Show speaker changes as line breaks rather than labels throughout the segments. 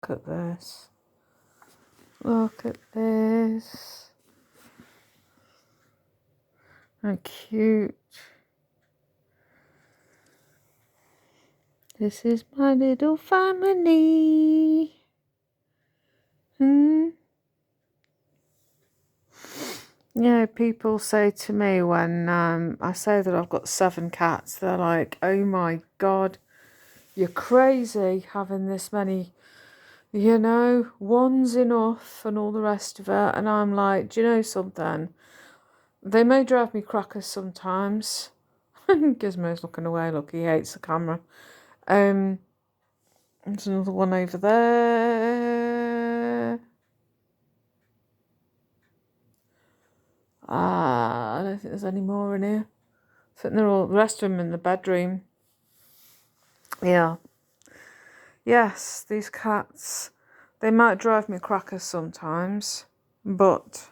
Look at this. Look at this. How cute. This is my little family. Yeah, people say to me when I say that I've got 7 cats, they're like, oh my God, you're crazy having this many, one's enough and all the rest of it. And I'm like, do you know something? They may drive me crackers sometimes. Gizmo's looking away, look, he hates the camera. There's another one over there. I don't think there's any more in here. I think the rest of them in the bedroom. Yeah. Yes, these cats, they might drive me crackers sometimes, but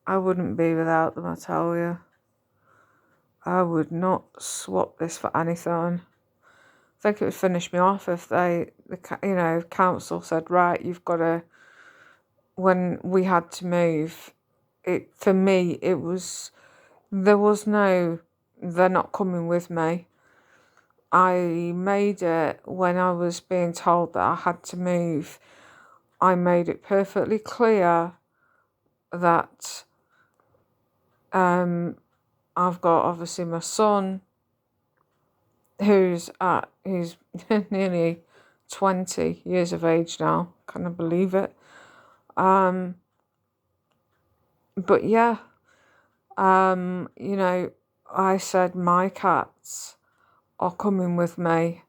I wouldn't be without them, I tell you. I would not swap this for anything. I think it would finish me off if council said, right, you've got to, when we had to move, for me, there was no, they're not coming with me. I made it when I was being told that I had to move. I made it perfectly clear that I've got obviously my son who's nearly 20 years of age now. Can I believe it? But yeah, I said my cats are coming with me,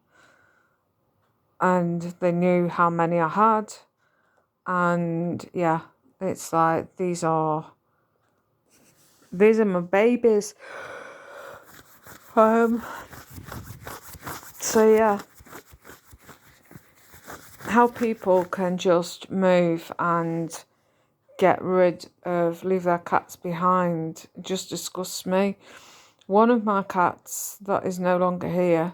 and they knew how many I had, and yeah, it's like these are my babies. So yeah, how people can just move and leave their cats behind just disgusts me. One of my cats that is no longer here,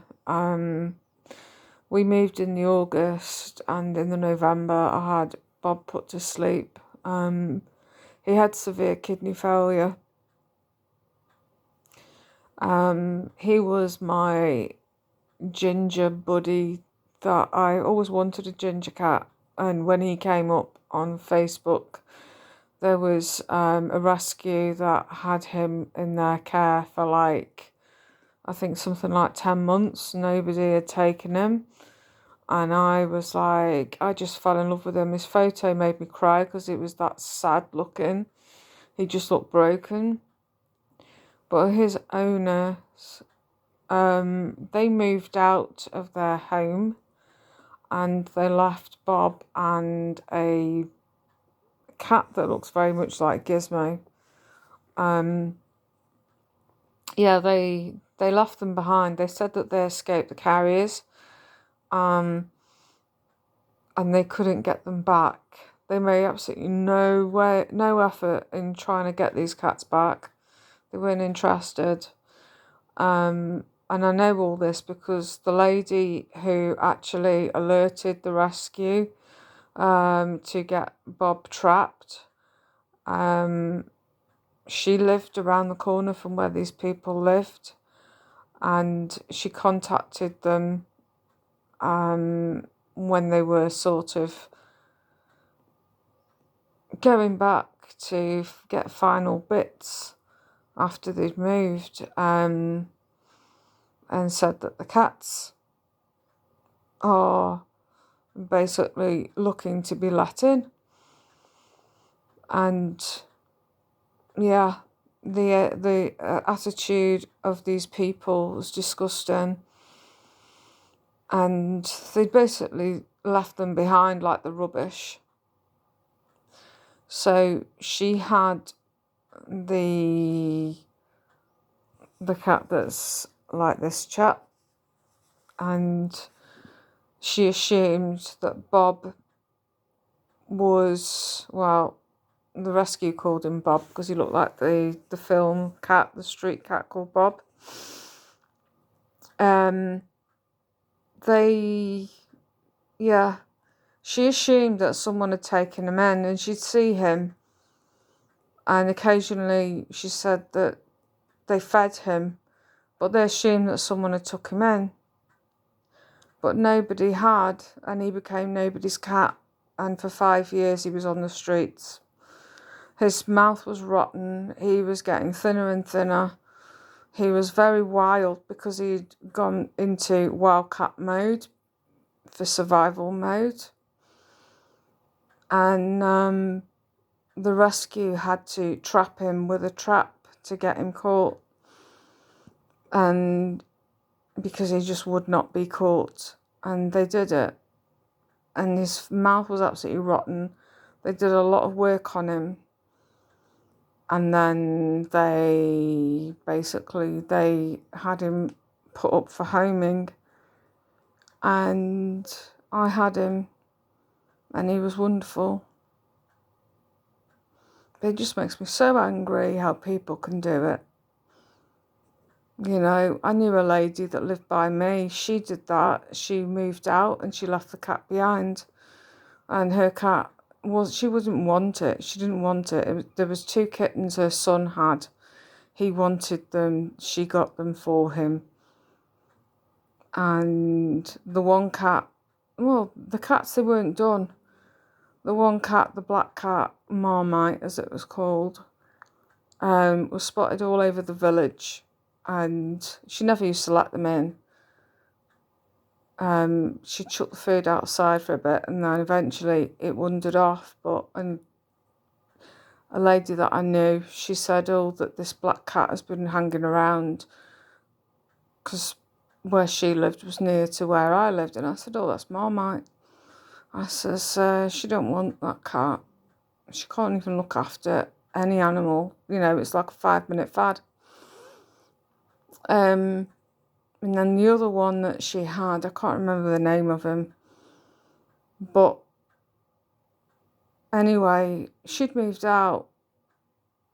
we moved in the August, and in the November I had Bob put to sleep. He had severe kidney failure. He was my ginger buddy that I always wanted a ginger cat, and when he came up on Facebook, there was a rescue that had him in their care for I think something like 10 months. Nobody had taken him, and I was like, I just fell in love with him. His photo made me cry because it was that sad looking. He just looked broken. But his owners, they moved out of their home, and they left Bob and a cat that looks very much like Gizmo. Yeah, they left them behind. They said that they escaped the carriers, and they couldn't get them back. They made absolutely no effort in trying to get these cats back. They weren't interested. And I know all this because the lady who actually alerted the rescue to get Bob trapped, she lived around the corner from where these people lived, and she contacted them when they were sort of going back to get final bits after they'd moved, and said that the cats are basically looking to be let in. And yeah, the attitude of these people was disgusting, and they basically left them behind like the rubbish. So she had the cat that's like this chap, and she assumed that Bob was, well, the rescue called him Bob because he looked like the film cat, the street cat called Bob. she assumed that someone had taken him in, and she'd see him, and occasionally she said that they fed him, but they assumed that someone had took him in. But nobody had, and he became nobody's cat, and for 5 years he was on the streets. His mouth was rotten, he was getting thinner and thinner. He was very wild because he'd gone into wildcat mode, for survival mode. And the rescue had to trap him with a trap to get him caught. And because he just would not be caught. And they did it. And his mouth was absolutely rotten. They did a lot of work on him. And then they had him put up for homing. And I had him. And he was wonderful. It just makes me so angry how people can do it. You know, I knew a lady that lived by me. She did that. She moved out and she left the cat behind. And her cat she wouldn't want it. She didn't want it. There was 2 kittens her son had. He wanted them. She got them for him. And the one cat, well, the cats, they weren't done. The one cat, the black cat, Marmite as it was called, was spotted all over the village. And she never used to let them in. She chucked the food outside for a bit, and then eventually it wandered off. And a lady that I knew, she said, "Oh, that this black cat has been hanging around," because where she lived was near to where I lived. And I said, "Oh, that's Marmite." I says, "She don't want that cat. She can't even look after any animal. You know, it's like a 5-minute fad." And then the other one that she had, I can't remember the name of him. But anyway, she'd moved out.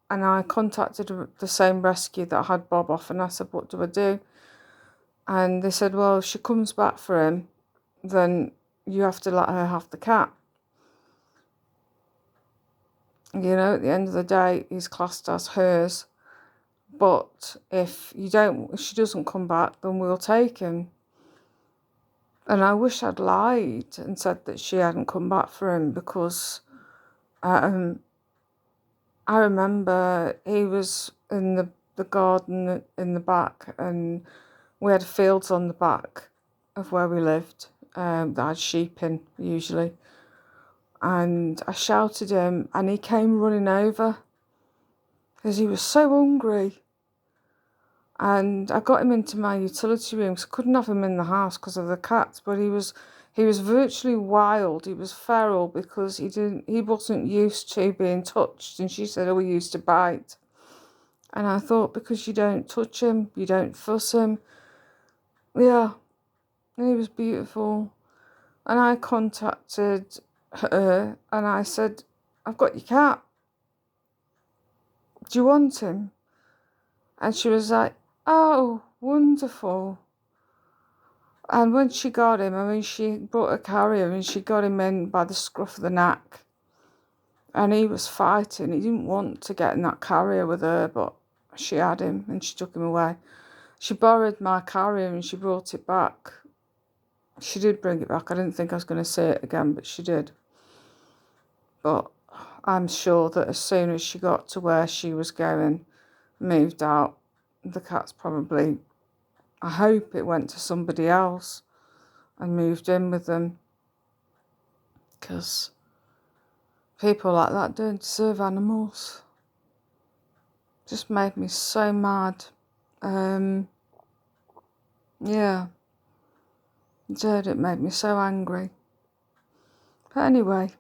And I contacted the same rescue that had Bob off. And I said, "What do I do?" And they said, "Well, if she comes back for him, then you have to let her have the cat. You know, at the end of the day, he's classed as hers. But if she doesn't come back, then we'll take him." And I wish I'd lied and said that she hadn't come back for him, because I remember he was in the garden in the back, and we had fields on the back of where we lived that had sheep in usually. And I shouted him, and he came running over because he was so hungry. And I got him into my utility room, because I couldn't have him in the house because of the cats. But he was virtually wild. He was feral because he wasn't used to being touched. And she said, "Oh, he used to bite." And I thought, because you don't touch him, you don't fuss him. Yeah, and he was beautiful. And I contacted her and I said, "I've got your cat. Do you want him?" And she was like, "Oh, wonderful." And when she got him, I mean, she brought a carrier and she got him in by the scruff of the neck. And he was fighting. He didn't want to get in that carrier with her, but she had him and she took him away. She borrowed my carrier and she brought it back. She did bring it back. I didn't think I was going to see it again, but she did. But I'm sure that as soon as she got to where she was going, moved out, the cat's probably, I hope it went to somebody else and moved in with them. Because people like that don't deserve animals. Just made me so mad. Yeah. It made me so angry. But anyway,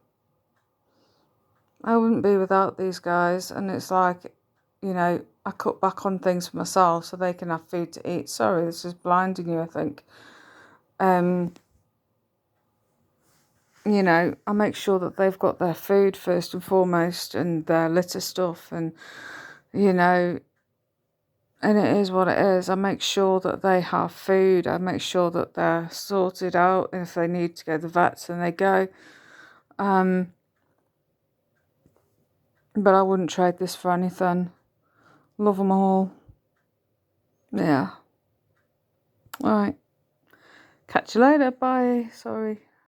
I wouldn't be without these guys. And it's like, you know, I cut back on things for myself so they can have food to eat. Sorry, this is blinding you, I think. You know, I make sure that they've got their food first and foremost, and their litter stuff, and, you know, and it is what it is. I make sure that they have food. I make sure that they're sorted out. And if they need to go to the vets, then they go. But I wouldn't trade this for anything. Love them all. Yeah. Alright. Catch you later. Bye. Sorry.